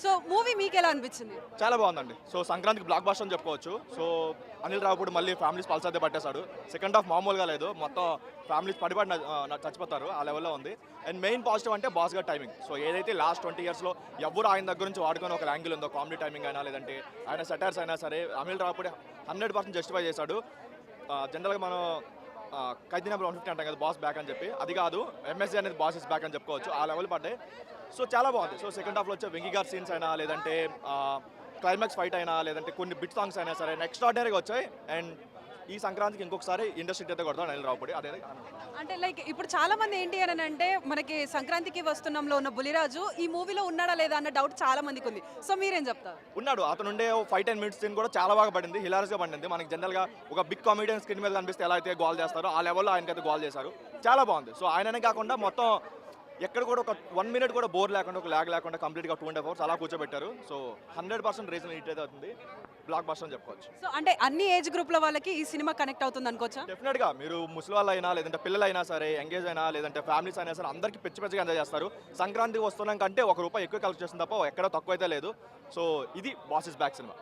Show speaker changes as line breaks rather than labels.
So movie మీకు ఎలా అనిపించింది?
చాలా బాగుందండి. సో సంక్రాంతికి బ్లాక్ బస్టర్ అని చెప్పుకోవచ్చు. సో అనిల్ రావుపూడి మళ్ళీ ఫ్యామిలీస్ పల్సదే పట్టేశాడు. సెకండ్ హాఫ్ మామూలుగా లేదు, మొత్తం ఫ్యామిలీస్ పడిపడి చచ్చిపోతారు ఆ లెవెల్లో ఉంది. అండ్ మెయిన్ పాజిటివ్ అంటే బాస్ గారి టైమింగ్. సో ఏదైతే లాస్ట్ 20 yearsలో ఎవరు ఆయన దగ్గర నుంచి వాడుకొని ఒక యాంగిల్ ఉందో, కామెడీ టైమింగ్ అయినా లేదంటే ఆయన సెటర్స్ అయినా సరే, అనిల్ రావుపూడి 100% జస్టిఫై చేశాడు. జనరల్గా మనం ఖైదీ నెంబర్ 150 అంటాం కదా, బాస్ బ్యాక్ అని చెప్పి, అది కాదు ఎంఎస్జీ అనేది బాస్ ఇస్ బ్యాక్ అని చెప్పుకోవచ్చు. ఆ లెవెల్ పడ్డాయి. సో చాలా బాగుంది. సో సెకండ్ హాఫ్లో వచ్చే వెంకీ గారి సీన్స్ అయినా లేదంటే క్లైమాక్స్ ఫైట్ అయినా లేదంటే కొన్ని బిట్ సాంగ్స్ అయినా సరే ఎక్స్ట్రాడినరీగా వచ్చాయి. అండ్ ఈ సంక్రాంతికి ఇంకొకసారి ఇండస్ట్రీ అయితే కొడతాడు అనిల్ రావుపూడి. అదే
అంటే లైక్ ఇప్పుడు చాలా మంది ఏంటి అని అంటే మనకి సంక్రాంతికి వస్తున్నాంలో ఉన్న బులిరాజు ఈ మూవీలో ఉన్నాడా లేదా అన్న డౌట్ చాలా మందికి ఉంది. సో మీరేం చెప్తారు?
ఉన్నాడు. అతను ఉండే 5-10 minutes సీన్ కూడా చాలా బాగా పడింది, హిలారియస్గా పడింది. మనకి జనరల్గా ఒక బిగ్ కామెడియన్ స్క్రీన్ మీద కనిపిస్తే ఎలా అయితే గోల్ చేస్తారో ఆ లెవెల్లో ఆయనకైతే గోల్ చేశారు. చాలా బాగుంది. సో ఆయననే కాకుండా మొత్తం ఎక్కడ కూడా ఒక 1 minute కూడా బోర్ లేకుండా, ఒక ల్యాగ్ లేకుండా కంప్లీట్గా 2.5 hours అలా కూర్చోబెట్టారు. సో 100% రీజన్ హిట్ అయితే అవుతుంది, బ్లాక్ బస్టర్ అని చెప్పుకోవచ్చు.
సో అంటే అన్ని ఏజ్ గ్రూప్ల వాళ్ళకి ఈ సినిమా కనెక్ట్ అవుతుంది అనుకోవచ్చా?
డెఫినెట్గా మీరు ముసలి వాళ్ళు అయినా లేదంటే పిల్లలైనా సరే, ఎంగేజ్ అయినా లేదంటే ఫ్యామిలీస్ అయినా సరే అందరికీ పిచ్చిగా ఎంజాయ్ చేస్తారు. సంక్రాంతికి వస్తున్నాం కంటే ₹1 ఎక్కువ కలెక్ట్ చేస్తుంది తప్ప ఎక్కడ తక్కువ అయితే లేదు. సో ఇది బాస్ ఇస్ బ్యాక్ సినిమా.